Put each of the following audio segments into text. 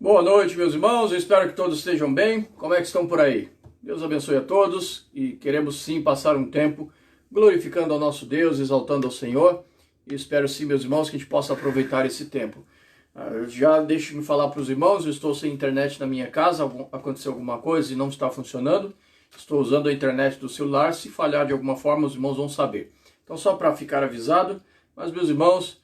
Boa noite, meus irmãos, eu espero que todos estejam bem. Como é que estão por aí? Deus abençoe a todos e queremos sim passar um tempo glorificando ao nosso Deus, exaltando ao Senhor. E espero sim, meus irmãos, que a gente possa aproveitar esse tempo. Já deixe-me falar para os irmãos, eu estou sem internet na minha casa, aconteceu alguma coisa e não está funcionando. Estou usando a internet do celular, se falhar de alguma forma os irmãos vão saber. Então só para ficar avisado, mas meus irmãos,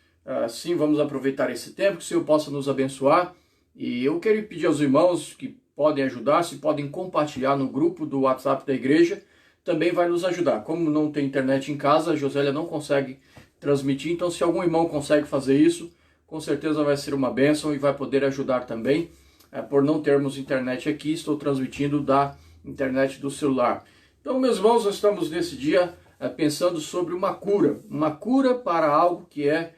sim, vamos aproveitar esse tempo, que o Senhor possa nos abençoar. E eu quero pedir aos irmãos que podem ajudar, se podem compartilhar no grupo do WhatsApp da igreja, também vai nos ajudar. Como não tem internet em casa, a Josélia não consegue transmitir, então se algum irmão consegue fazer isso, com certeza vai ser uma bênção e vai poder ajudar também. Por não termos internet aqui, estou transmitindo da internet do celular. Então, meus irmãos, nós estamos nesse dia pensando sobre uma cura para algo que é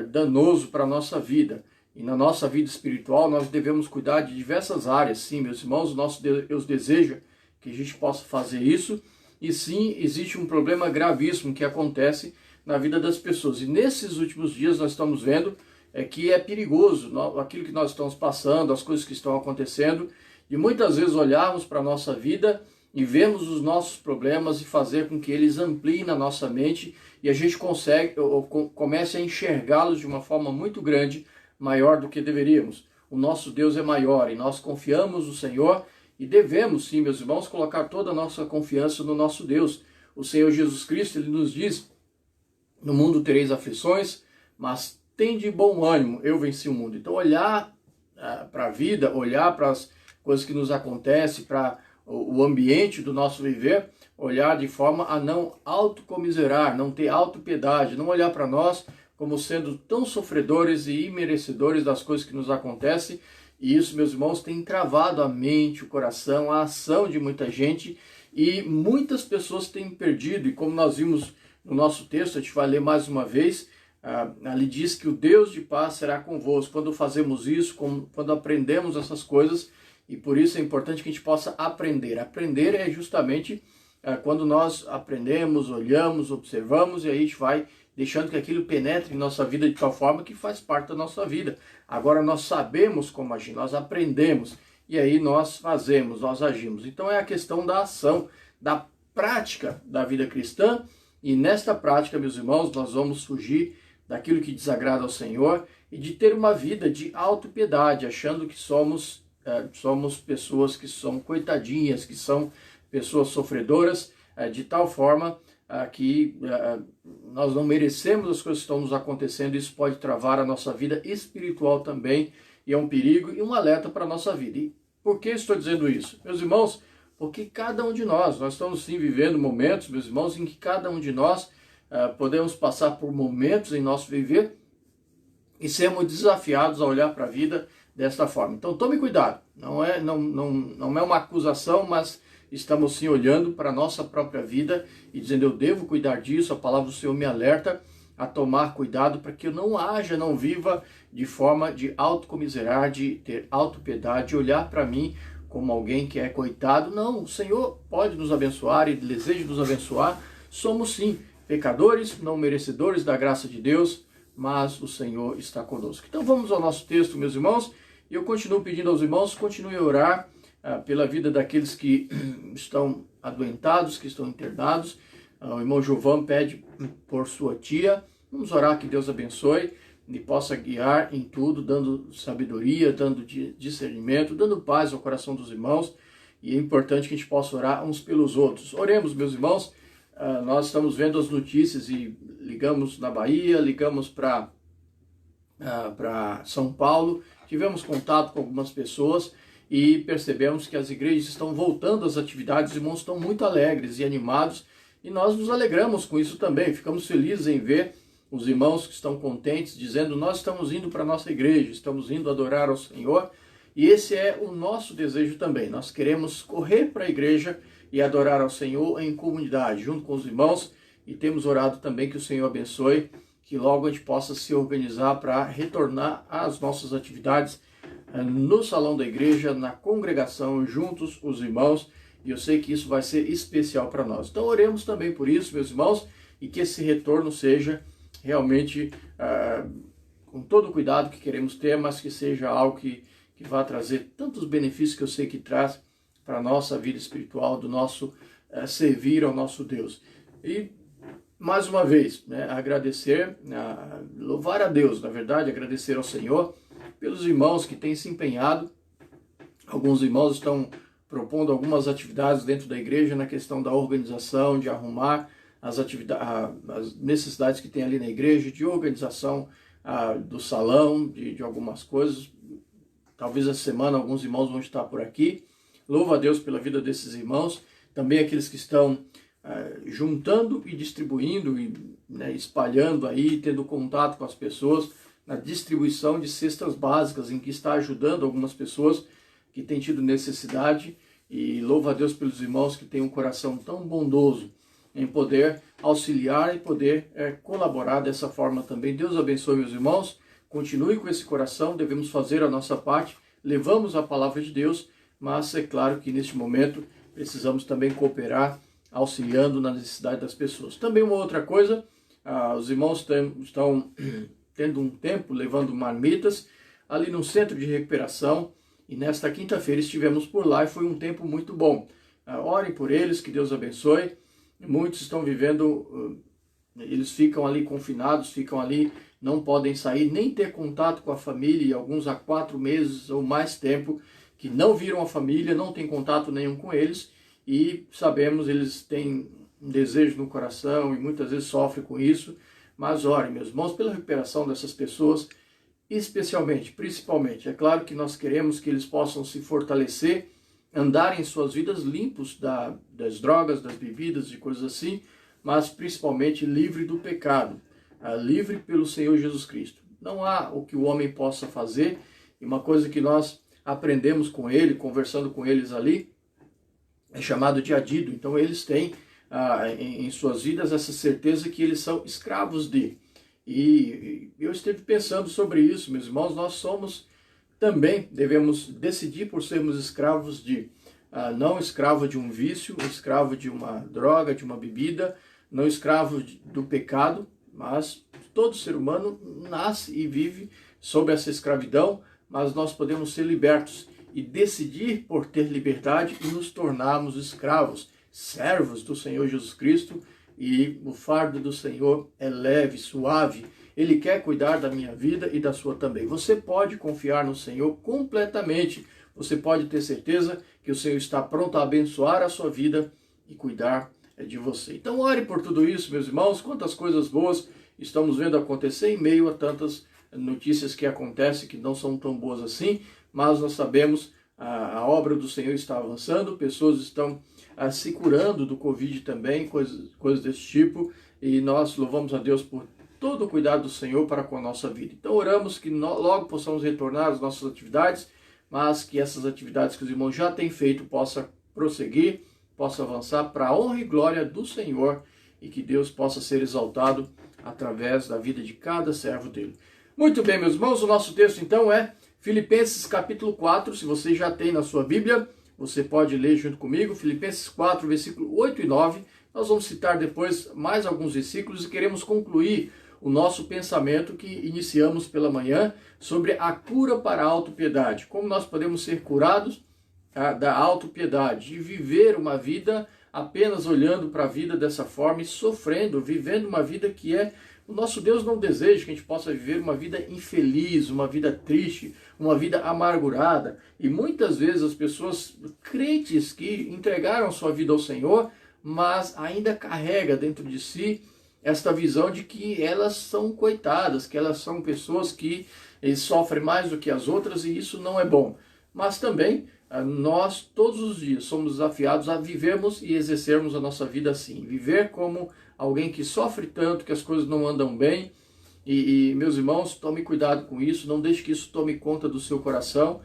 danoso para a nossa vida. E na nossa vida espiritual nós devemos cuidar de diversas áreas. Sim, meus irmãos, o nosso Deus deseja que a gente possa fazer isso. E sim, existe um problema gravíssimo que acontece na vida das pessoas. E nesses últimos dias nós estamos vendo que é perigoso aquilo que nós estamos passando, as coisas que estão acontecendo. E muitas vezes olharmos para a nossa vida e vermos os nossos problemas e fazer com que eles ampliem na nossa mente e a gente comece a enxergá-los de uma forma muito grande, maior do que deveríamos. O nosso Deus é maior e nós confiamos no Senhor e devemos, sim, meus irmãos, colocar toda a nossa confiança no nosso Deus. O Senhor Jesus Cristo, Ele nos diz, no mundo tereis aflições, mas tende bom ânimo, eu venci o mundo. Então olhar para a vida, olhar para as coisas que nos acontecem, para o ambiente do nosso viver, olhar de forma a não autocomiserar, não ter autopiedade, não olhar para nós como sendo tão sofredores e imerecedores das coisas que nos acontecem. E isso, meus irmãos, tem travado a mente, o coração, a ação de muita gente, e muitas pessoas têm perdido. E como nós vimos no nosso texto, a gente vai ler mais uma vez, ali diz que o Deus de paz será convosco. Quando fazemos isso, quando aprendemos essas coisas, e por isso é importante que a gente possa aprender. Aprender é justamente quando nós aprendemos, olhamos, observamos, e aí a gente vai deixando que aquilo penetre em nossa vida de tal forma que faz parte da nossa vida. Agora nós sabemos como agir, nós aprendemos, e aí nós fazemos, nós agimos. Então é a questão da ação, da prática da vida cristã, e nesta prática, meus irmãos, nós vamos fugir daquilo que desagrada ao Senhor e de ter uma vida de autopiedade, achando que somos pessoas que são coitadinhas, que são pessoas sofredoras, de tal forma que nós não merecemos as coisas que estão nos acontecendo. Isso pode travar a nossa vida espiritual também, e é um perigo e um alerta para a nossa vida. E por que estou dizendo isso? Meus irmãos, porque cada um de nós estamos sim vivendo momentos, meus irmãos, em que cada um de nós podemos passar por momentos em nosso viver e sermos desafiados a olhar para a vida desta forma. Então tome cuidado, não é uma acusação, mas estamos sim olhando para a nossa própria vida e dizendo: eu devo cuidar disso. A palavra do Senhor me alerta a tomar cuidado para que eu não viva de forma de autocomiserar, de ter autopiedade, de olhar para mim como alguém que é coitado. Não, o Senhor pode nos abençoar e deseja nos abençoar. Somos sim pecadores, não merecedores da graça de Deus, mas o Senhor está conosco. Então vamos ao nosso texto, meus irmãos, e eu continuo pedindo aos irmãos, continuem a orar pela vida daqueles que estão adoentados, que estão internados. O irmão Jovan pede por sua tia. Vamos orar que Deus abençoe e possa guiar em tudo, dando sabedoria, dando discernimento, dando paz ao coração dos irmãos. E é importante que a gente possa orar uns pelos outros. Oremos, meus irmãos. Nós estamos vendo as notícias e ligamos na Bahia, ligamos para São Paulo, tivemos contato com algumas pessoas e percebemos que as igrejas estão voltando às atividades. Os irmãos estão muito alegres e animados, e nós nos alegramos com isso também. Ficamos felizes em ver os irmãos que estão contentes, dizendo: nós estamos indo para a nossa igreja, estamos indo adorar ao Senhor, e esse é o nosso desejo também. Nós queremos correr para a igreja e adorar ao Senhor em comunidade, junto com os irmãos, e temos orado também que o Senhor abençoe, que logo a gente possa se organizar para retornar às nossas atividades no salão da igreja, na congregação, juntos os irmãos, e eu sei que isso vai ser especial para nós. Então oremos também por isso, meus irmãos, e que esse retorno seja realmente com todo o cuidado que queremos ter, mas que seja algo que que vai trazer tantos benefícios que eu sei que traz para a nossa vida espiritual, do nosso servir ao nosso Deus. E, mais uma vez, né, agradecer, louvar a Deus, na verdade, agradecer ao Senhor pelos irmãos que têm se empenhado. Alguns irmãos estão propondo algumas atividades dentro da igreja na questão da organização, de arrumar as necessidades que tem ali na igreja, de organização do salão, de algumas coisas. Talvez essa semana alguns irmãos vão estar por aqui. Louvo a Deus pela vida desses irmãos, também aqueles que estão juntando e distribuindo e espalhando aí, tendo contato com as pessoas na distribuição de cestas básicas, em que está ajudando algumas pessoas que têm tido necessidade. E louvo a Deus pelos irmãos que têm um coração tão bondoso em poder auxiliar e poder colaborar dessa forma também. Deus abençoe, meus irmãos, continue com esse coração, devemos fazer a nossa parte, levamos a palavra de Deus, mas é claro que neste momento precisamos também cooperar, auxiliando na necessidade das pessoas. Também uma outra coisa, os irmãos estão tendo um tempo levando marmitas ali no centro de recuperação, e nesta quinta-feira estivemos por lá e foi um tempo muito bom. Orem por eles, que Deus abençoe. Muitos estão vivendo, eles ficam ali confinados, ficam ali, não podem sair, nem ter contato com a família, e alguns há 4 meses ou mais tempo, que não viram a família, não tem contato nenhum com eles, e sabemos, eles têm um desejo no coração e muitas vezes sofrem com isso, mas orem, meus irmãos, pela recuperação dessas pessoas, especialmente, principalmente. É claro que nós queremos que eles possam se fortalecer, andarem em suas vidas limpos das drogas, das bebidas e coisas assim, mas principalmente livre do pecado, livre pelo Senhor Jesus Cristo. Não há o que o homem possa fazer, e uma coisa que nós aprendemos com ele, conversando com eles ali, é chamado de adido. Então eles têm em suas vidas essa certeza que eles são escravos de. E eu estive pensando sobre isso, meus irmãos, nós somos também, devemos decidir por sermos escravos de, não escravo de um vício, escravo de uma droga, de uma bebida, não escravo do pecado, mas todo ser humano nasce e vive sob essa escravidão, mas nós podemos ser libertos e decidir por ter liberdade e nos tornarmos escravos, servos do Senhor Jesus Cristo, e o fardo do Senhor é leve, suave. Ele quer cuidar da minha vida e da sua também. Você pode confiar no Senhor completamente. Você pode ter certeza que o Senhor está pronto a abençoar a sua vida e cuidar de você. Então ore por tudo isso, meus irmãos. Quantas coisas boas estamos vendo acontecer em meio a tantas notícias que acontecem que não são tão boas assim, mas nós sabemos a obra do Senhor está avançando, pessoas estão se curando do Covid também, coisas desse tipo, e nós louvamos a Deus por todo o cuidado do Senhor para com a nossa vida. Então oramos que logo possamos retornar às nossas atividades, mas que essas atividades que os irmãos já têm feito possa prosseguir, possa avançar para a honra e glória do Senhor, e que Deus possa ser exaltado através da vida de cada servo dele. Muito bem, meus irmãos, o nosso texto então é Filipenses capítulo 4, se você já tem na sua Bíblia, você pode ler junto comigo, Filipenses 4, versículo 8 e 9. Nós vamos citar depois mais alguns versículos e queremos concluir o nosso pensamento que iniciamos pela manhã sobre a cura para a autopiedade. Como nós podemos ser curados da autopiedade, de viver uma vida apenas olhando para a vida dessa forma e sofrendo, vivendo uma vida que o nosso Deus não deseja que a gente possa viver uma vida infeliz, uma vida triste, uma vida amargurada. E muitas vezes as pessoas crentes que entregaram sua vida ao Senhor, mas ainda carrega dentro de si esta visão de que elas são coitadas, que elas são pessoas que sofrem mais do que as outras, e isso não é bom. Mas também nós todos os dias somos desafiados a vivermos e exercermos a nossa vida assim, viver como alguém que sofre tanto, que as coisas não andam bem. E meus irmãos, tome cuidado com isso, não deixe que isso tome conta do seu coração,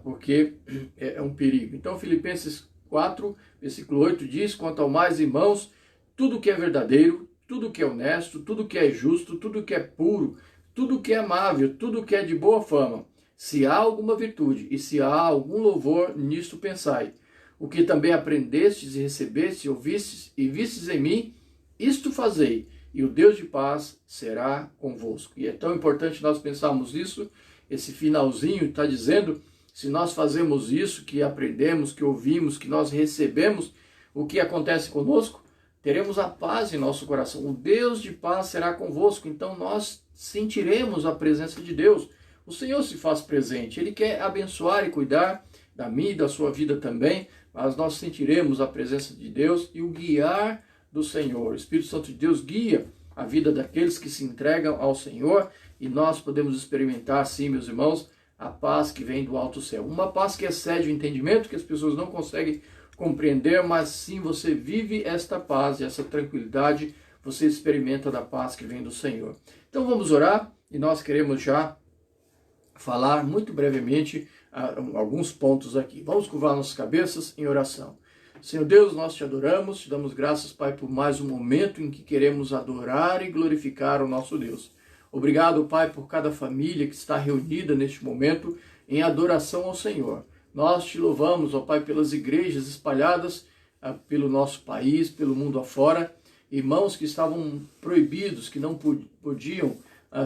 porque é um perigo. Então Filipenses 4, versículo 8 diz: quanto ao mais, irmãos, tudo que é verdadeiro, tudo que é honesto, tudo que é justo, tudo que é puro, tudo que é amável, tudo que é de boa fama, se há alguma virtude e se há algum louvor, nisto pensai. O que também aprendestes e recebestes, ouvistes e vistes em mim, isto fazei, e o Deus de paz será convosco. E é tão importante nós pensarmos nisso. Esse finalzinho está dizendo se nós fazemos isso, que aprendemos, que ouvimos, que nós recebemos, o que acontece conosco? Teremos a paz em nosso coração. O Deus de paz será convosco. Então nós sentiremos a presença de Deus. O Senhor se faz presente. Ele quer abençoar e cuidar da minha e da sua vida também, mas nós sentiremos a presença de Deus e o guiar do Senhor. O Espírito Santo de Deus guia a vida daqueles que se entregam ao Senhor e nós podemos experimentar, sim, meus irmãos, a paz que vem do alto céu. Uma paz que excede o entendimento, que as pessoas não conseguem compreender, mas sim você vive esta paz e essa tranquilidade, você experimenta da paz que vem do Senhor. Então vamos orar e nós queremos já falar muito brevemente alguns pontos aqui. Vamos curvar nossas cabeças em oração. Senhor Deus, nós te adoramos, te damos graças, Pai, por mais um momento em que queremos adorar e glorificar o nosso Deus. Obrigado, Pai, por cada família que está reunida neste momento em adoração ao Senhor. Nós te louvamos, ó Pai, pelas igrejas espalhadas pelo nosso país, pelo mundo afora, irmãos que estavam proibidos, que não podiam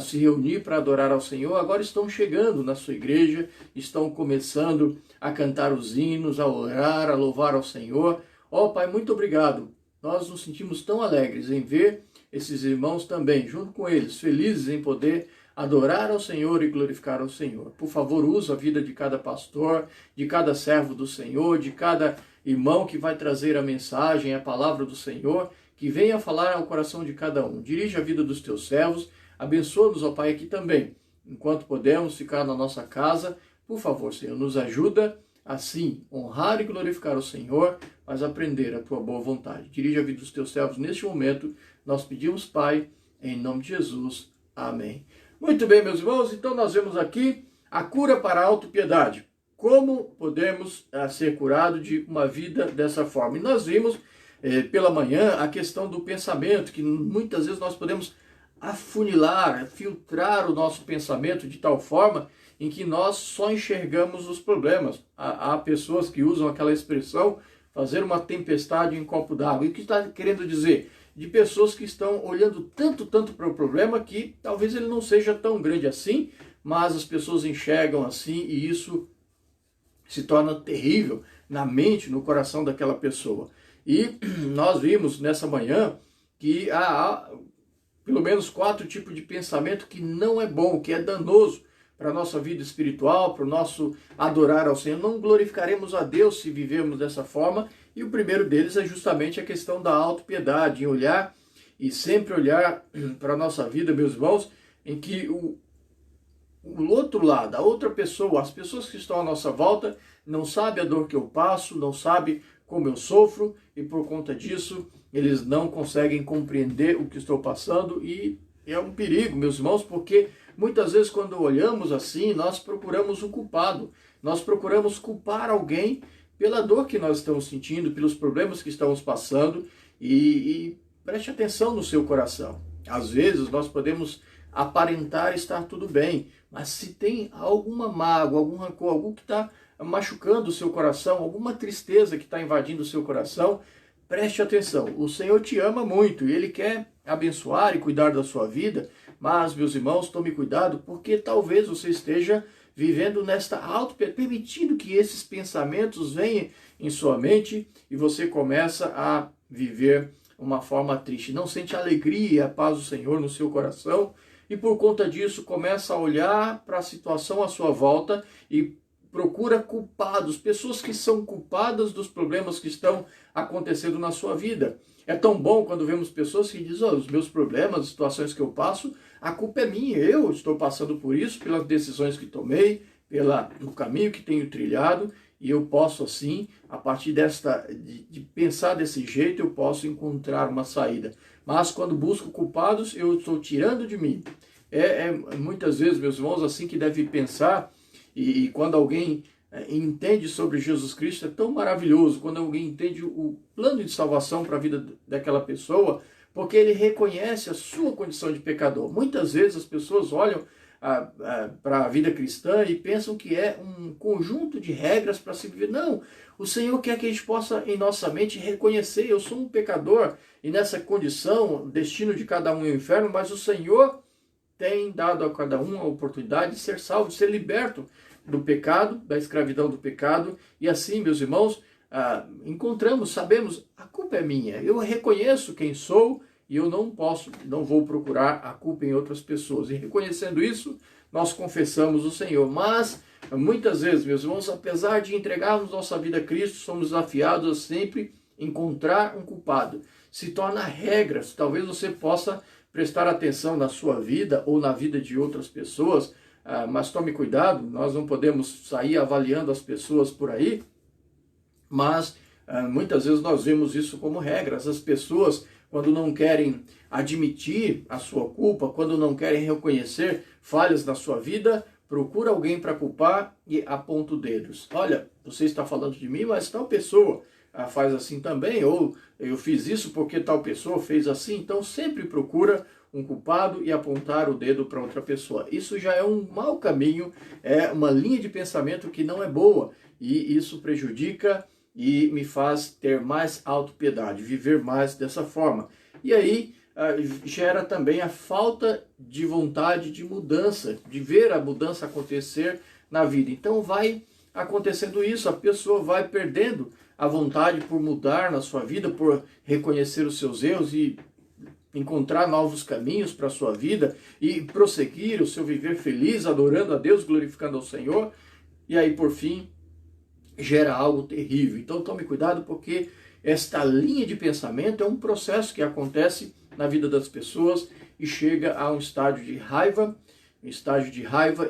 se reunir para adorar ao Senhor, agora estão chegando na sua igreja, estão começando a cantar os hinos, a orar, a louvar ao Senhor. Ó Pai, muito obrigado. Nós nos sentimos tão alegres em ver esses irmãos também, junto com eles, felizes em poder adorar ao Senhor e glorificar ao Senhor. Por favor, usa a vida de cada pastor, de cada servo do Senhor, de cada irmão que vai trazer a mensagem, a palavra do Senhor, que venha falar ao coração de cada um. Dirige a vida dos teus servos, abençoa-nos, ó Pai, aqui também. Enquanto podemos ficar na nossa casa, por favor, Senhor, nos ajuda assim, honrar e glorificar o Senhor, mas aprender a tua boa vontade. Dirige a vida dos teus servos neste momento. Nós pedimos, Pai, em nome de Jesus. Amém. Muito bem, meus irmãos, então nós vemos aqui a cura para a autopiedade. Como podemos ser curados de uma vida dessa forma? E nós vimos pela manhã a questão do pensamento, que muitas vezes nós podemos afunilar, filtrar o nosso pensamento de tal forma em que nós só enxergamos os problemas. Há pessoas que usam aquela expressão, fazer uma tempestade em copo d'água. E o que está querendo dizer? De pessoas que estão olhando tanto para o problema que talvez ele não seja tão grande assim, mas as pessoas enxergam assim e isso se torna terrível na mente, no coração daquela pessoa. E nós vimos nessa manhã que há pelo menos 4 tipos de pensamento que não é bom, que é danoso para a nossa vida espiritual, para o nosso adorar ao Senhor. Não glorificaremos a Deus se vivermos dessa forma. E o primeiro deles é justamente a questão da autopiedade, em olhar e sempre olhar para a nossa vida, meus irmãos, em que o outro lado, a outra pessoa, as pessoas que estão à nossa volta, não sabem a dor que eu passo, não sabem como eu sofro, e por conta disso, eles não conseguem compreender o que estou passando, e é um perigo, meus irmãos, porque muitas vezes quando olhamos assim, nós procuramos um culpado, nós procuramos culpar alguém pela dor que nós estamos sentindo, pelos problemas que estamos passando, e preste atenção no seu coração. Às vezes nós podemos aparentar estar tudo bem, mas se tem alguma mágoa, algum rancor, algo que está machucando o seu coração, alguma tristeza que está invadindo o seu coração, preste atenção. O Senhor te ama muito e Ele quer abençoar e cuidar da sua vida, mas, meus irmãos, tome cuidado, porque talvez você esteja vivendo nesta permitindo que esses pensamentos venham em sua mente e você começa a viver uma forma triste. Não sente a alegria e a paz do Senhor no seu coração e por conta disso começa a olhar para a situação à sua volta e procura culpados, pessoas que são culpadas dos problemas que estão acontecendo na sua vida. É tão bom quando vemos pessoas que dizem, os meus problemas, as situações que eu passo, a culpa é minha, eu estou passando por isso, pelas decisões que tomei, pelo caminho que tenho trilhado, e eu posso assim, a partir de pensar desse jeito, eu posso encontrar uma saída. Mas quando busco culpados, eu estou tirando de mim. Muitas vezes, meus irmãos, assim que deve pensar, e quando alguém entende sobre Jesus Cristo, é tão maravilhoso, quando alguém entende o plano de salvação para a vida daquela pessoa, porque ele reconhece a sua condição de pecador. Muitas vezes as pessoas olham para a vida cristã e pensam que é um conjunto de regras para se viver. Não, o Senhor quer que a gente possa em nossa mente reconhecer, eu sou um pecador e nessa condição, o destino de cada um é o inferno, mas o Senhor tem dado a cada um a oportunidade de ser salvo, de ser liberto do pecado, da escravidão do pecado, e assim, meus irmãos, encontramos, sabemos, a culpa é minha, eu reconheço quem sou e eu não vou procurar a culpa em outras pessoas. E reconhecendo isso, nós confessamos o Senhor. Mas, muitas vezes, meus irmãos, apesar de entregarmos nossa vida a Cristo, somos desafiados a sempre encontrar um culpado. Se torna regra, talvez você possa prestar atenção na sua vida ou na vida de outras pessoas, mas tome cuidado, nós não podemos sair avaliando as pessoas por aí, mas muitas vezes nós vemos isso como regras. As pessoas, quando não querem admitir a sua culpa, quando não querem reconhecer falhas na sua vida, procura alguém para culpar e aponta o dedo. Olha, você está falando de mim, mas tal pessoa faz assim também, ou eu fiz isso porque tal pessoa fez assim. Então sempre procura um culpado e apontar o dedo para outra pessoa. Isso já é um mau caminho, é uma linha de pensamento que não é boa, e isso prejudica e me faz ter mais autopiedade, viver mais dessa forma. E aí gera também a falta de vontade de mudança, de ver a mudança acontecer na vida. Então vai acontecendo isso, a pessoa vai perdendo a vontade por mudar na sua vida, por reconhecer os seus erros e encontrar novos caminhos para a sua vida e prosseguir o seu viver feliz, adorando a Deus, glorificando ao Senhor. E aí, por fim, gera algo terrível. Então tome cuidado, porque esta linha de pensamento é um processo que acontece na vida das pessoas e chega a um estágio de raiva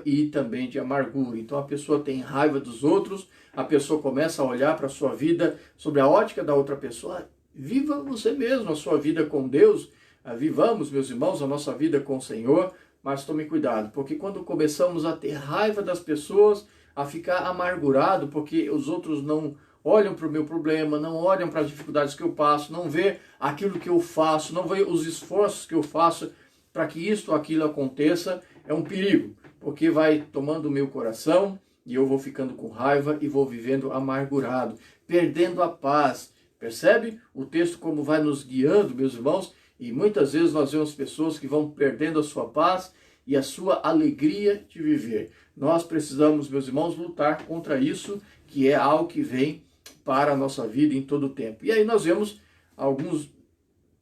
e também de amargura. Então a pessoa tem raiva dos outros, a pessoa começa a olhar para a sua vida sobre a ótica da outra pessoa. Viva você mesmo a sua vida com Deus, vivamos, meus irmãos, a nossa vida com o Senhor, mas tome cuidado, porque quando começamos a ter raiva das pessoas, a ficar amargurado, porque os outros não olham para o meu problema, não olham para as dificuldades que eu passo, não vê aquilo que eu faço, não vê os esforços que eu faço para que isto ou aquilo aconteça, é um perigo, porque vai tomando o meu coração e eu vou ficando com raiva e vou vivendo amargurado, perdendo a paz. Percebe o texto como vai nos guiando, meus irmãos? E muitas vezes nós vemos pessoas que vão perdendo a sua paz e a sua alegria de viver. Nós precisamos, meus irmãos, lutar contra isso, que é algo que vem para a nossa vida em todo o tempo. E aí nós vemos alguns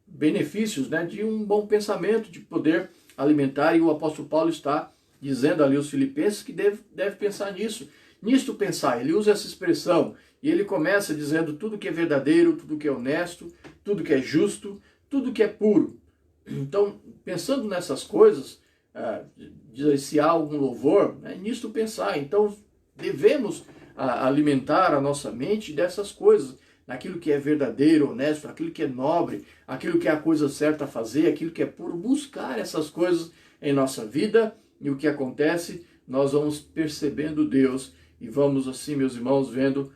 benefícios, né, de um bom pensamento, de poder alimentar, e o apóstolo Paulo está dizendo ali aos filipenses que deve pensar nisso. Nisto pensar, ele usa essa expressão, e ele começa dizendo tudo que é verdadeiro, tudo que é honesto, tudo que é justo, tudo que é puro. Então, pensando nessas coisas, se há algum louvor, é nisto pensar. Então, devemos alimentar a nossa mente dessas coisas, naquilo que é verdadeiro, honesto, aquilo que é nobre, aquilo que é a coisa certa a fazer, aquilo que é puro, buscar essas coisas em nossa vida. E o que acontece? Nós vamos percebendo Deus e vamos assim, meus irmãos, vendo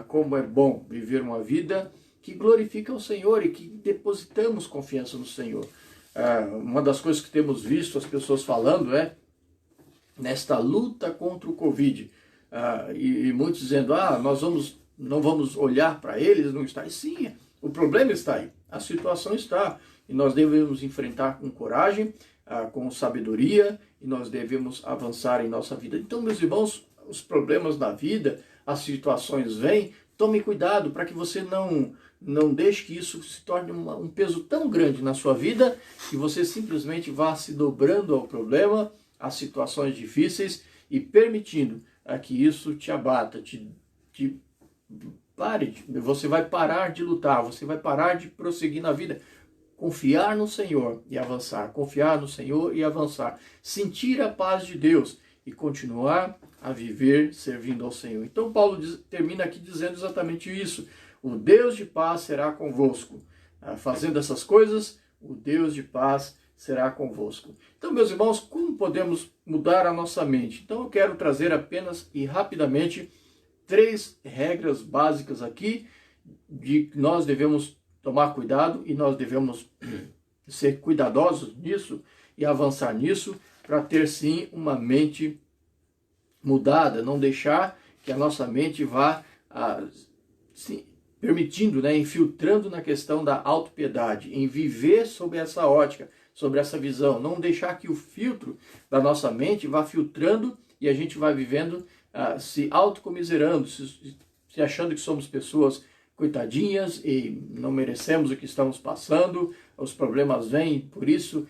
como é bom viver uma vida que glorifica o Senhor e que depositamos confiança no Senhor. Uma das coisas que temos visto as pessoas falando é nesta luta contra o Covid. E muitos dizendo, nós não vamos olhar para eles, não está aí. Sim, o problema está aí, a situação está. E nós devemos enfrentar com coragem, com sabedoria, e nós devemos avançar em nossa vida. Então, meus irmãos, os problemas da vida, as situações vêm, tome cuidado para que você não deixe que isso se torne um peso tão grande na sua vida, que você simplesmente vá se dobrando ao problema, às situações difíceis, e permitindo que isso te abata, você vai parar de lutar, você vai parar de prosseguir na vida. Confiar no Senhor e avançar, confiar no Senhor e avançar, sentir a paz de Deus e continuar a viver servindo ao Senhor. Então Paulo termina aqui dizendo exatamente isso: o Deus de paz será convosco. Fazendo essas coisas, o Deus de paz será convosco. Então, meus irmãos, como podemos mudar a nossa mente? Então eu quero trazer apenas e rapidamente 3 regras básicas aqui de que nós devemos tomar cuidado e nós devemos ser cuidadosos nisso e avançar nisso para ter sim uma mente mudada, não deixar que a nossa mente vá permitindo, infiltrando na questão da autopiedade, em viver sob essa ótica, sobre essa visão, não deixar que o filtro da nossa mente vá filtrando e a gente vai vivendo, se autocomiserando, se achando que somos pessoas coitadinhas e não merecemos o que estamos passando, os problemas vêm, por isso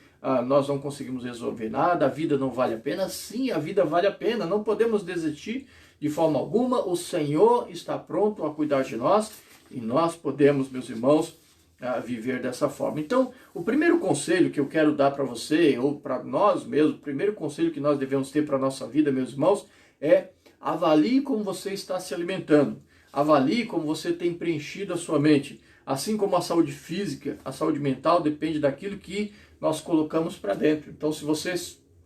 nós não conseguimos resolver nada, a vida não vale a pena. Sim, a vida vale a pena, não podemos desistir de forma alguma, o Senhor está pronto a cuidar de nós e nós podemos, meus irmãos, viver dessa forma. Então, o primeiro conselho que eu quero dar para você, ou para nós mesmos, o primeiro conselho que nós devemos ter para a nossa vida, meus irmãos, é avalie como você está se alimentando. Avalie como você tem preenchido a sua mente. Assim como a saúde física, a saúde mental depende daquilo que nós colocamos para dentro. Então, se você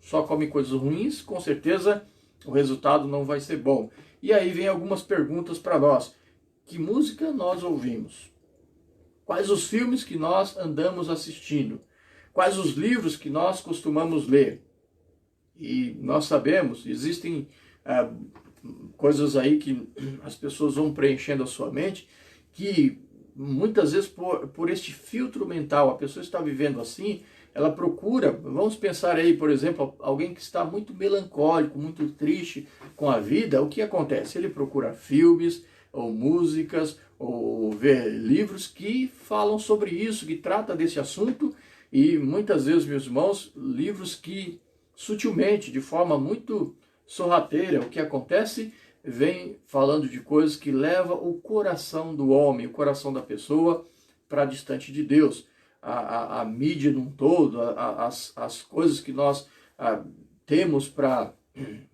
só come coisas ruins, com certeza o resultado não vai ser bom. E aí vem algumas perguntas para nós. Que música nós ouvimos? Quais os filmes que nós andamos assistindo? Quais os livros que nós costumamos ler? E nós sabemos, existem coisas aí que as pessoas vão preenchendo a sua mente, que muitas vezes por este filtro mental, a pessoa está vivendo assim, ela procura, vamos pensar aí, por exemplo, alguém que está muito melancólico, muito triste com a vida, o que acontece? Ele procura filmes, ou músicas, ou ver livros que falam sobre isso, que tratam desse assunto, e muitas vezes, meus irmãos, livros que sutilmente, de forma muito sorrateira, o que acontece, vem falando de coisas que levam o coração do homem, o coração da pessoa para distante de Deus. A mídia num todo, as coisas que nós temos para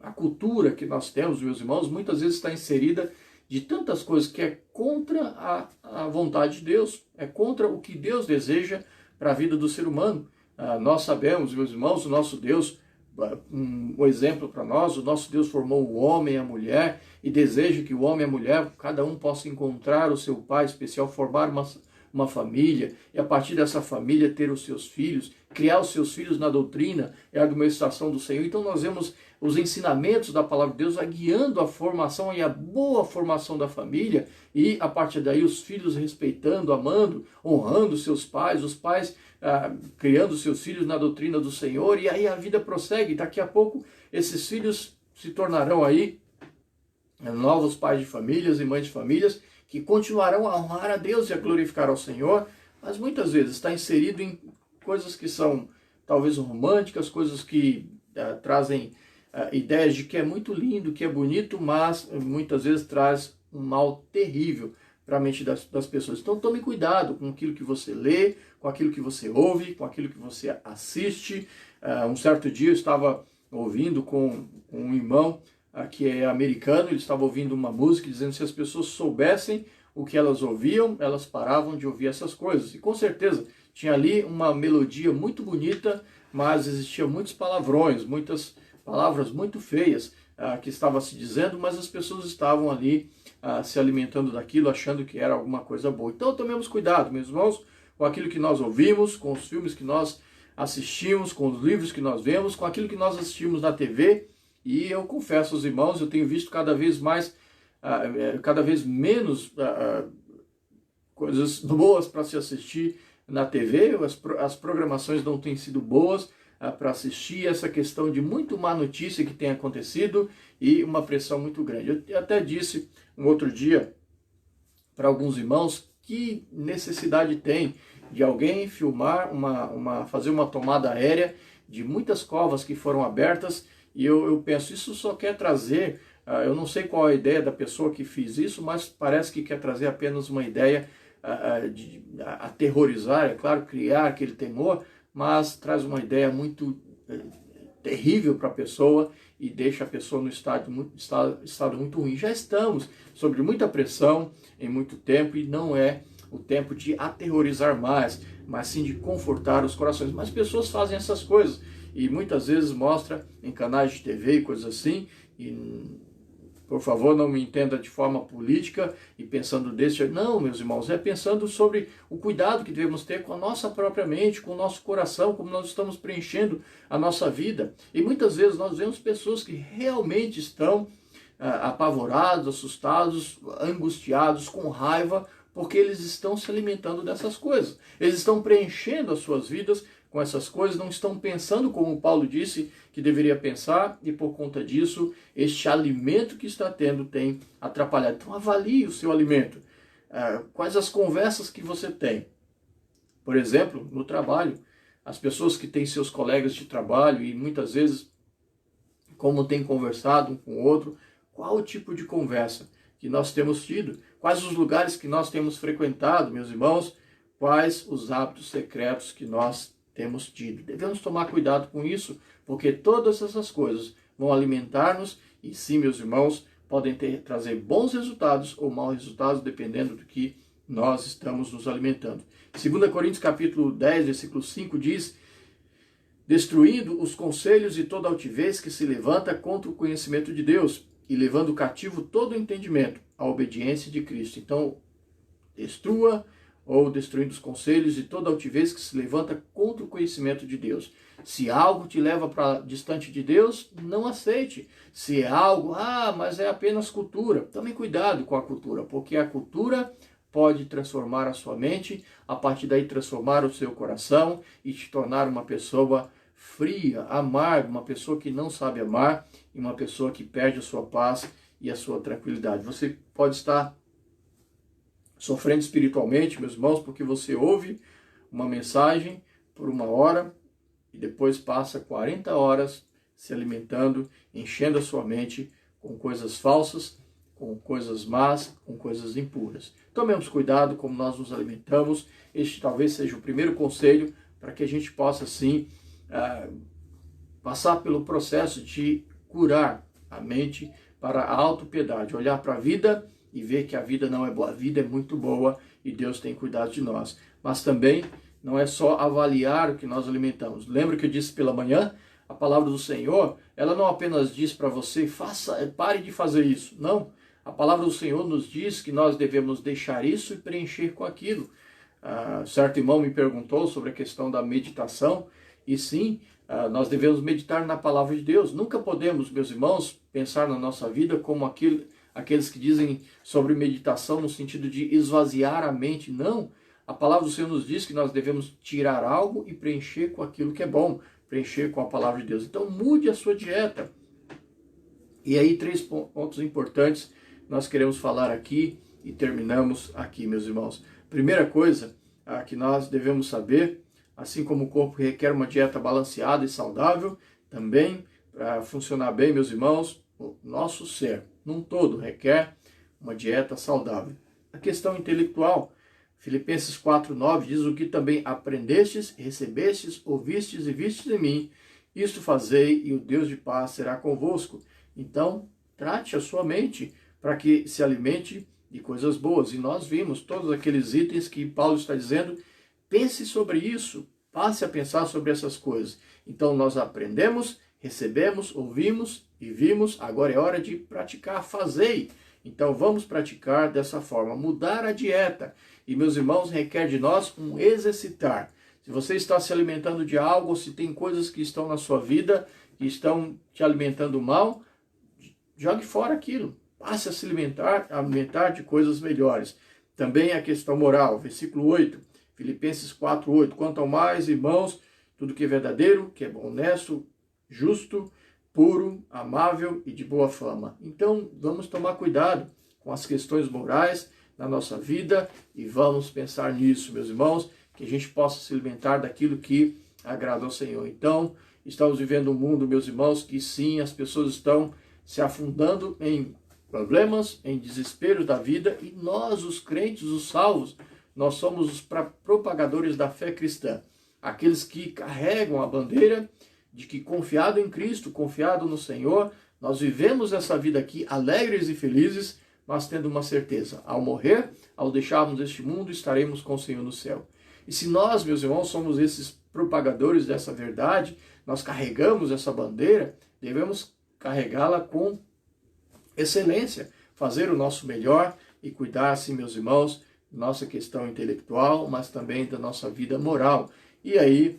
a cultura que nós temos, meus irmãos, muitas vezes está inserida de tantas coisas que é contra a vontade de Deus, é contra o que Deus deseja para a vida do ser humano. Nós sabemos, meus irmãos, o nosso Deus, um exemplo para nós, o nosso Deus formou o homem e a mulher e deseja que o homem e a mulher, cada um possa encontrar o seu pai especial, formar uma família e a partir dessa família ter os seus filhos, criar os seus filhos na doutrina e a administração do Senhor. Então nós vemos os ensinamentos da palavra de Deus guiando a formação e a boa formação da família e a partir daí os filhos respeitando, amando, honrando seus pais, os pais criando seus filhos na doutrina do Senhor, e aí a vida prossegue. Daqui a pouco esses filhos se tornarão aí novos pais de famílias e mães de famílias que continuarão a honrar a Deus e a glorificar ao Senhor, mas muitas vezes está inserido em coisas que são talvez românticas, coisas que trazem ideias de que é muito lindo, que é bonito, mas muitas vezes traz um mal terrível para a mente das pessoas. Então tome cuidado com aquilo que você lê, com aquilo que você ouve, com aquilo que você assiste. Um certo dia eu estava ouvindo com um irmão que é americano, ele estava ouvindo uma música dizendo que se as pessoas soubessem o que elas ouviam, elas paravam de ouvir essas coisas. E com certeza tinha ali uma melodia muito bonita, mas existiam muitos palavrões, muitas palavras muito feias que estavam se dizendo, mas as pessoas estavam ali se alimentando daquilo, achando que era alguma coisa boa. Então tomemos cuidado, meus irmãos, com aquilo que nós ouvimos, com os filmes que nós assistimos, com os livros que nós vemos, com aquilo que nós assistimos na TV. E eu confesso aos irmãos, eu tenho visto cada vez mais, cada vez menos coisas boas para se assistir na TV, as programações não têm sido boas para assistir, essa questão de muito má notícia que tem acontecido e uma pressão muito grande. Eu até disse um outro dia para alguns irmãos que necessidade tem de alguém filmar, fazer uma tomada aérea de muitas covas que foram abertas, e eu penso, isso só quer trazer, eu não sei qual é a ideia da pessoa que fez isso, mas parece que quer trazer apenas uma ideia de aterrorizar, é claro, criar aquele temor, mas traz uma ideia muito terrível para a pessoa e deixa a pessoa no estado muito ruim. Já estamos sob muita pressão em muito tempo e não é o tempo de aterrorizar mais, mas sim de confortar os corações. Mas pessoas fazem essas coisas e muitas vezes mostra em canais de TV e coisas assim, e por favor, não me entenda de forma política e pensando desse jeito. Não, meus irmãos, é pensando sobre o cuidado que devemos ter com a nossa própria mente, com o nosso coração, como nós estamos preenchendo a nossa vida. E muitas vezes nós vemos pessoas que realmente estão apavorados, assustados, angustiados, com raiva, porque eles estão se alimentando dessas coisas. Eles estão preenchendo as suas vidas com essas coisas, não estão pensando como Paulo disse que deveria pensar, e por conta disso, este alimento que está tendo tem atrapalhado. Então avalie o seu alimento. Quais as conversas que você tem? Por exemplo, no trabalho, as pessoas que têm seus colegas de trabalho e muitas vezes, como tem conversado um com o outro, qual o tipo de conversa que nós temos tido? Quais os lugares que nós temos frequentado, meus irmãos? Quais os hábitos secretos que nós temos tido? Devemos tomar cuidado com isso, porque todas essas coisas vão alimentar-nos e sim, meus irmãos, podem trazer bons resultados ou maus resultados, dependendo do que nós estamos nos alimentando. 2 Coríntios capítulo 10, versículo 5 diz: destruindo os conselhos e toda altivez que se levanta contra o conhecimento de Deus, e levando cativo todo o entendimento à obediência de Cristo. Então, destrua ou destruindo os conselhos e toda altivez que se levanta contra o conhecimento de Deus. Se algo te leva para distante de Deus, não aceite. Se é algo, mas é apenas cultura, tome cuidado com a cultura, porque a cultura pode transformar a sua mente, a partir daí transformar o seu coração e te tornar uma pessoa fria, amarga, uma pessoa que não sabe amar e uma pessoa que perde a sua paz e a sua tranquilidade. Você pode estar sofrendo espiritualmente, meus irmãos, porque você ouve uma mensagem por 1 hora e depois passa 40 horas se alimentando, enchendo a sua mente com coisas falsas, com coisas más, com coisas impuras. Tomemos cuidado como nós nos alimentamos. Este talvez seja o primeiro conselho para que a gente possa, sim, passar pelo processo de curar a mente para a autopiedade, olhar para a vida e ver que a vida não é boa. A vida é muito boa e Deus tem cuidado de nós. Mas também não é só avaliar o que nós alimentamos. Lembra que eu disse pela manhã? A palavra do Senhor, ela não apenas diz para você, pare de fazer isso. Não. A palavra do Senhor nos diz que nós devemos deixar isso e preencher com aquilo. Certo irmão me perguntou sobre a questão da meditação. E sim, nós devemos meditar na palavra de Deus. Nunca podemos, meus irmãos, pensar na nossa vida como aqueles que dizem sobre meditação no sentido de esvaziar a mente. Não. A palavra do Senhor nos diz que nós devemos tirar algo e preencher com aquilo que é bom. Preencher com a palavra de Deus. Então mude a sua dieta. E aí 3 pontos importantes nós queremos falar aqui e terminamos aqui, meus irmãos. Primeira coisa que nós devemos saber, assim como o corpo requer uma dieta balanceada e saudável, também para funcionar bem, meus irmãos, o nosso ser, num todo, requer uma dieta saudável. A questão intelectual, Filipenses 4:9 diz: o que também aprendestes, recebestes, ouvistes e vistes em mim, isto fazei e o Deus de paz será convosco. Então, trate a sua mente para que se alimente de coisas boas. E nós vimos todos aqueles itens que Paulo está dizendo, pense sobre isso, passe a pensar sobre essas coisas. Então nós aprendemos, recebemos, ouvimos e vimos, agora é hora de praticar, fazei. Então vamos praticar dessa forma, mudar a dieta. E meus irmãos, requer de nós um exercitar. Se você está se alimentando de algo, ou se tem coisas que estão na sua vida, que estão te alimentando mal, jogue fora aquilo. Passe a se alimentar de coisas melhores. Também a questão moral, versículo 8, Filipenses 4:8. Quanto ao mais, irmãos, tudo que é verdadeiro, que é honesto, justo, puro, amável e de boa fama. Então, vamos tomar cuidado com as questões morais na nossa vida e vamos pensar nisso, meus irmãos, que a gente possa se alimentar daquilo que agrada ao Senhor. Então, estamos vivendo um mundo, meus irmãos, que sim, as pessoas estão se afundando em problemas, em desespero da vida, e nós, os crentes, os salvos, nós somos os propagadores da fé cristã, aqueles que carregam a bandeira de que, confiado em Cristo, confiado no Senhor, nós vivemos essa vida aqui alegres e felizes, mas tendo uma certeza: ao morrer, ao deixarmos este mundo, estaremos com o Senhor no céu. E se nós, meus irmãos, somos esses propagadores dessa verdade, nós carregamos essa bandeira, devemos carregá-la com excelência, fazer o nosso melhor e cuidar, assim, meus irmãos, nossa questão intelectual, mas também da nossa vida moral. E aí,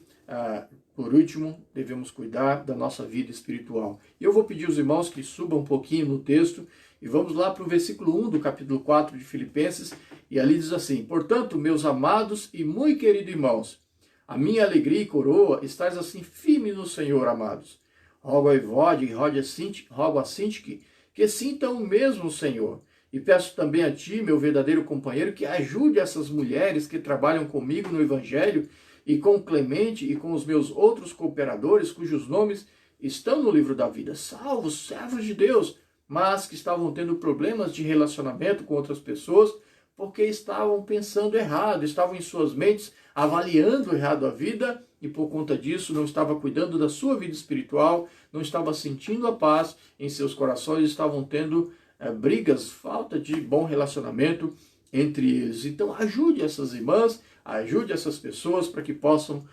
por último, devemos cuidar da nossa vida espiritual. E eu vou pedir aos irmãos que subam um pouquinho no texto e vamos lá para o versículo 1 do capítulo 4 de Filipenses, e ali diz assim: portanto, meus amados e muito queridos irmãos, a minha alegria e coroa, estás assim firme no Senhor, amados. Rogo a Evode e rogo a Sintique que sintam o mesmo, Senhor. E peço também a ti, meu verdadeiro companheiro, que ajude essas mulheres que trabalham comigo no Evangelho e com Clemente e com os meus outros cooperadores, cujos nomes estão no livro da vida, salvos, servos de Deus, mas que estavam tendo problemas de relacionamento com outras pessoas, porque estavam pensando errado, estavam em suas mentes avaliando errado a vida e por conta disso não estava cuidando da sua vida espiritual, não estava sentindo a paz em seus corações, estavam tendo brigas, falta de bom relacionamento entre eles. Então ajude essas irmãs, ajude essas pessoas para que possam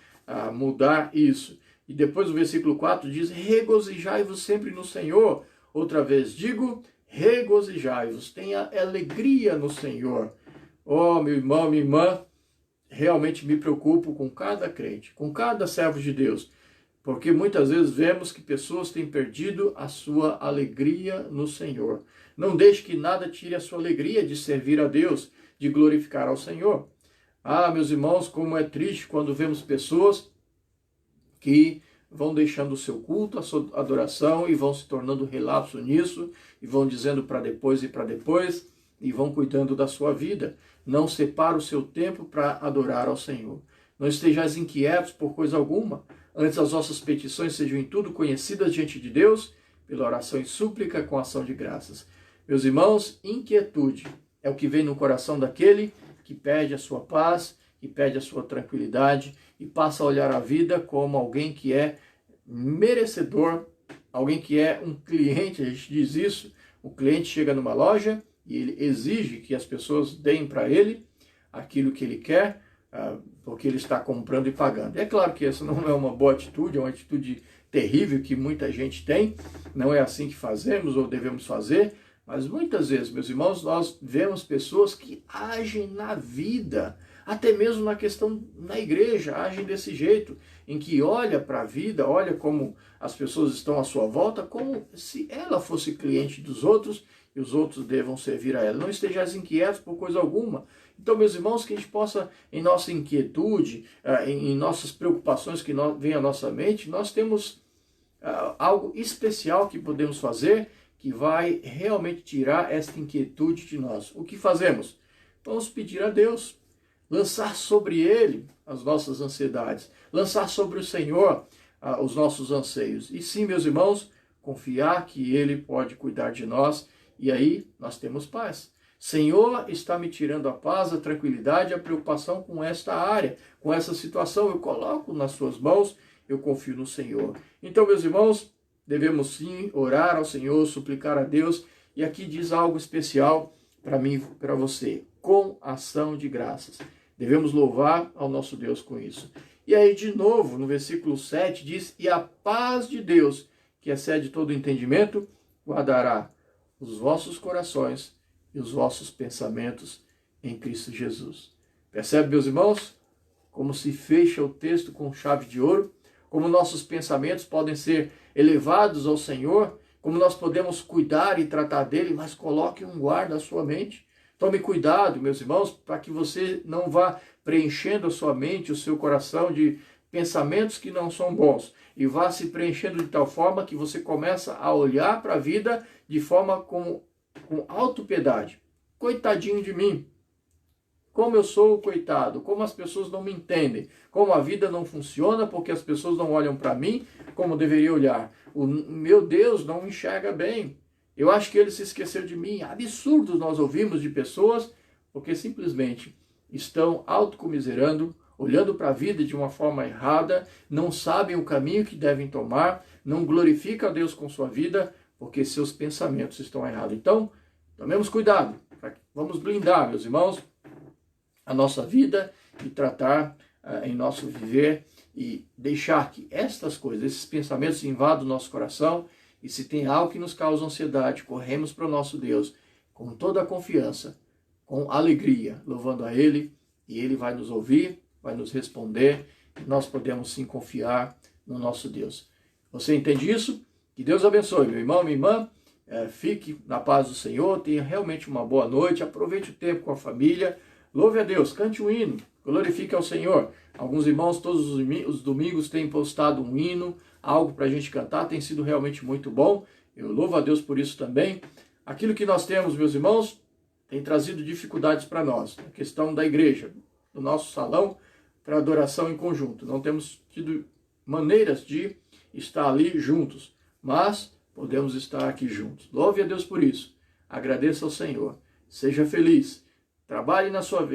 mudar isso. E depois o versículo 4 diz, regozijai-vos sempre no Senhor. Outra vez digo, regozijai-vos, tenha alegria no Senhor. Oh, meu irmão, minha irmã, realmente me preocupo com cada crente, com cada servo de Deus, porque muitas vezes vemos que pessoas têm perdido a sua alegria no Senhor. Não deixe que nada tire a sua alegria de servir a Deus, de glorificar ao Senhor. Ah, meus irmãos, como é triste quando vemos pessoas que vão deixando o seu culto, a sua adoração e vão se tornando relapso nisso e vão dizendo para depois e vão cuidando da sua vida. Não separa o seu tempo para adorar ao Senhor. Não estejais inquietos por coisa alguma. Antes as vossas petições sejam em tudo conhecidas diante de Deus, pela oração e súplica com ação de graças. Meus irmãos, inquietude é o que vem no coração daquele que pede a sua paz, que pede a sua tranquilidade e passa a olhar a vida como alguém que é merecedor, alguém que é um cliente. A gente diz isso, o cliente chega numa loja e ele exige que as pessoas deem para ele aquilo que ele quer, porque ele está comprando e pagando. É claro que essa não é uma boa atitude, é uma atitude terrível que muita gente tem, não é assim que fazemos ou devemos fazer, mas muitas vezes, meus irmãos, nós vemos pessoas que agem na vida, até mesmo na questão na igreja, agem desse jeito, em que olha para a vida, olha como as pessoas estão à sua volta, como se ela fosse cliente dos outros e os outros devam servir a ela. Não estejais inquietos por coisa alguma. Então, meus irmãos, que a gente possa, em nossa inquietude, em nossas preocupações que vêm à nossa mente, nós temos algo especial que podemos fazer, que vai realmente tirar esta inquietude de nós. O que fazemos? Vamos pedir a Deus, lançar sobre Ele as nossas ansiedades, lançar sobre o Senhor os nossos anseios. E sim, meus irmãos, confiar que Ele pode cuidar de nós, e aí nós temos paz. Senhor, está me tirando a paz, a tranquilidade, a preocupação com esta área, com essa situação. Eu coloco nas suas mãos, eu confio no Senhor. Então, meus irmãos, devemos sim orar ao Senhor, suplicar a Deus. E aqui diz algo especial para mim, para você, com ação de graças. Devemos louvar ao nosso Deus com isso. E aí, de novo, no versículo 7, diz, e a paz de Deus, que excede todo entendimento, guardará os vossos corações e os vossos pensamentos em Cristo Jesus. Percebe, meus irmãos, como se fecha o texto com chave de ouro, como nossos pensamentos podem ser elevados ao Senhor, como nós podemos cuidar e tratar dele, mas coloque um guarda à sua mente. Tome cuidado, meus irmãos, para que você não vá preenchendo a sua mente, o seu coração de pensamentos que não são bons, e vá se preenchendo de tal forma que você começa a olhar para a vida de forma com autopiedade. Coitadinho de mim, como eu sou coitado, como as pessoas não me entendem, como a vida não funciona porque as pessoas não olham para mim como deveria olhar. O meu Deus não me enxerga bem, eu acho que ele se esqueceu de mim. Absurdos nós ouvimos de pessoas porque simplesmente estão autocomiserando, olhando para a vida de uma forma errada, não sabem o caminho que devem tomar, não glorificam a Deus com sua vida, porque seus pensamentos estão errados. Então, tomemos cuidado, vamos blindar, meus irmãos, a nossa vida e tratar em nosso viver e deixar que estas coisas, esses pensamentos invadam o nosso coração, e se tem algo que nos causa ansiedade, corremos para o nosso Deus com toda a confiança, com alegria, louvando a Ele, e Ele vai nos ouvir, vai nos responder, e nós podemos sim confiar no nosso Deus. Você entende isso? Que Deus abençoe, meu irmão, minha irmã. Fique na paz do Senhor, tenha realmente uma boa noite, aproveite o tempo com a família, louve a Deus, cante um hino, Glorifique ao Senhor. Alguns irmãos, todos os domingos, têm postado um hino, algo para a gente cantar, tem sido realmente muito bom. Eu louvo a Deus por isso também. Aquilo que nós temos, meus irmãos, tem trazido dificuldades para nós. A questão da igreja, do nosso salão, para adoração em conjunto. Não temos tido maneiras de estar ali juntos, mas podemos estar aqui juntos. Louve a Deus por isso. Agradeça ao Senhor. Seja feliz. Trabalhe na sua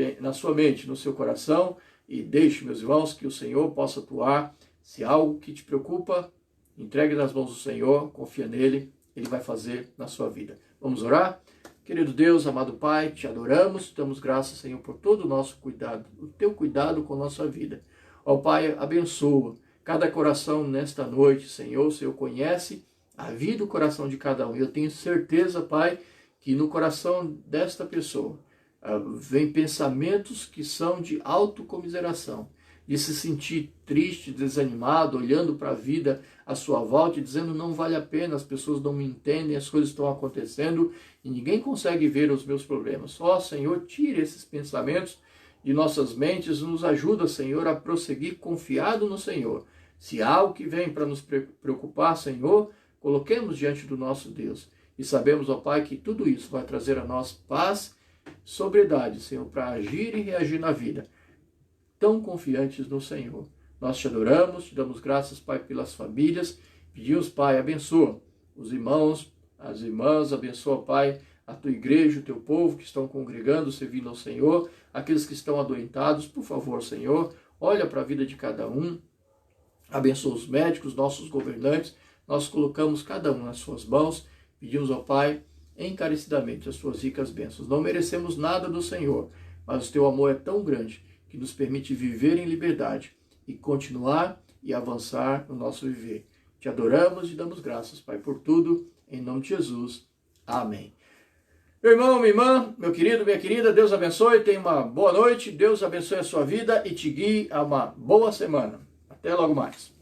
mente, no seu coração e deixe, meus irmãos, que o Senhor possa atuar. Se há algo que te preocupa, entregue nas mãos do Senhor, confia nele, ele vai fazer na sua vida. Vamos orar? Querido Deus, amado Pai, te adoramos, te damos graças, Senhor, por todo o nosso cuidado, o teu cuidado com a nossa vida. Ó Pai, abençoa cada coração nesta noite, Senhor. O Senhor conhece a vida e o coração de cada um. Eu tenho certeza, Pai, que no coração desta pessoa vem pensamentos que são de autocomiseração, de se sentir triste, desanimado, olhando para a vida à sua volta e dizendo não vale a pena, as pessoas não me entendem, as coisas estão acontecendo e ninguém consegue ver os meus problemas. Ó Senhor, tire esses pensamentos de nossas mentes, nos ajuda, Senhor, a prosseguir confiado no Senhor. Se há algo que vem para nos preocupar, Senhor, coloquemos diante do nosso Deus. E sabemos, ó Pai, que tudo isso vai trazer a nós paz, sobriedade, Senhor, para agir e reagir na vida. Tão confiantes no Senhor. Nós te adoramos, te damos graças, Pai, pelas famílias. Pedimos, Pai, abençoa os irmãos, as irmãs, abençoa, Pai, a tua igreja, o teu povo que estão congregando, servindo ao Senhor, aqueles que estão adoentados, por favor, Senhor, olha para a vida de cada um, abençoa os médicos, nossos governantes, nós colocamos cada um nas suas mãos, pedimos ao Pai, encarecidamente, as suas ricas bênçãos. Não merecemos nada do Senhor, mas o teu amor é tão grande que nos permite viver em liberdade e continuar e avançar no nosso viver. Te adoramos e damos graças, Pai, por tudo, em nome de Jesus. Amém. Meu irmão, minha irmã, meu querido, minha querida, Deus abençoe, tenha uma boa noite, Deus abençoe a sua vida e te guie a uma boa semana. Até logo mais.